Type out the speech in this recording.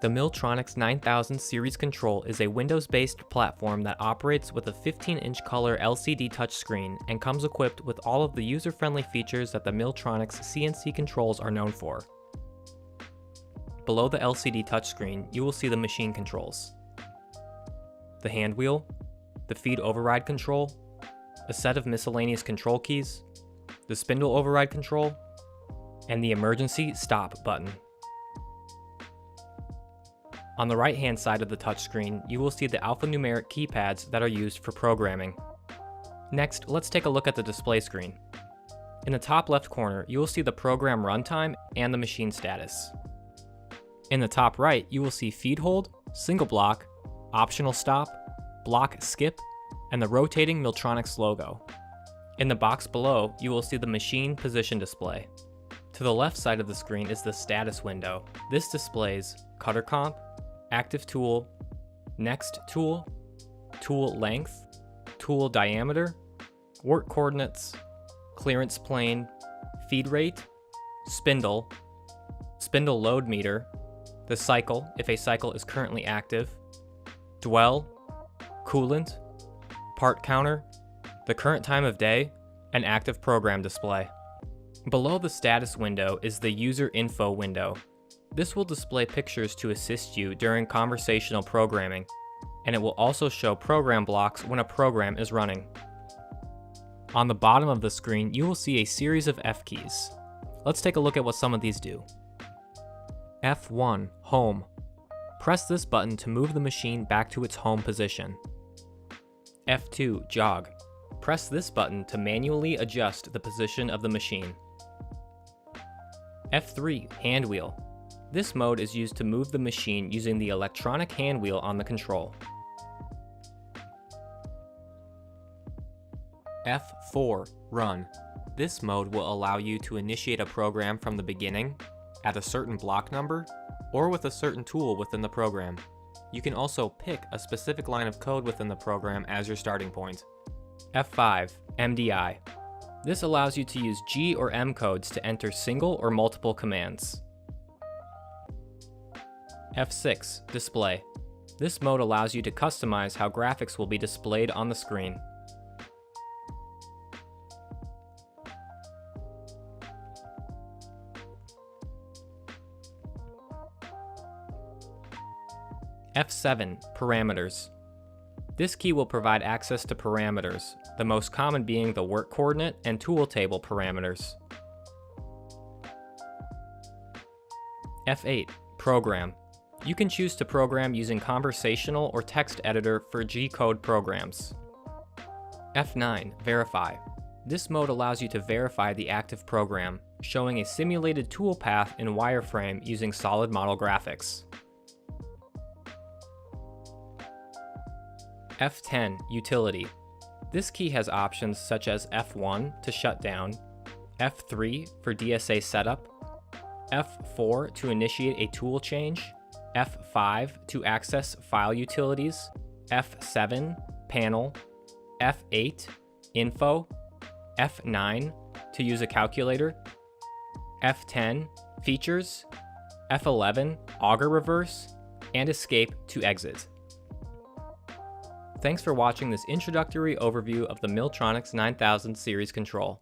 The Milltronics 9000 series control is a Windows-based platform that operates with a 15-inch color LCD touchscreen and comes equipped with all of the user-friendly features that the Milltronics CNC controls are known for. Below the LCD touchscreen, you will see the machine controls: the hand wheel, the feed override control, a set of miscellaneous control keys, the spindle override control, and the emergency stop button. On the right-hand side of the touchscreen, you will see the alphanumeric keypads that are used for programming. Next, let's take a look at the display screen. In the top left corner, you will see the program runtime and the machine status. In the top right, you will see feed hold, single block, optional stop, block skip, and the rotating Milltronics logo. In the box below, you will see the machine position display. To the left side of the screen is the status window. This displays cutter comp, active tool, next tool, tool length, tool diameter, work coordinates, clearance plane, feed rate, spindle, spindle load meter, the cycle if a cycle is currently active, dwell, coolant, part counter, the current time of day, and active program display. Below the status window is the user info window. This will display pictures to assist you during conversational programming, and it will also show program blocks when a program is running. On the bottom of the screen, you will see a series of F keys. Let's take a look at what some of these do. F1, Home. Press this button to move the machine back to its home position. F2, Jog. Press this button to manually adjust the position of the machine. F3, Hand Wheel. This mode is used to move the machine using the electronic hand wheel on the control. F4, Run. This mode will allow you to initiate a program from the beginning, at a certain block number, or with a certain tool within the program. You can also pick a specific line of code within the program as your starting point. F5, MDI. This allows you to use G or M codes to enter single or multiple commands. F6, Display. This mode allows you to customize how graphics will be displayed on the screen. F7, Parameters. This key will provide access to parameters, the most common being the work coordinate and tool table parameters. F8, Program. You can choose to program using conversational or text editor for G-code programs. F9, Verify. This mode allows you to verify the active program, showing a simulated tool path in wireframe using solid model graphics. F10, Utility. This key has options such as F1 to shut down, F3 for DSA setup, F4 to initiate a tool change, F5 to access file utilities, F7, Panel, F8, Info, F9 to use a calculator, F10, Features, F11, Auger Reverse, and Escape to exit. Thanks for watching this introductory overview of the Milltronics 9000 series control.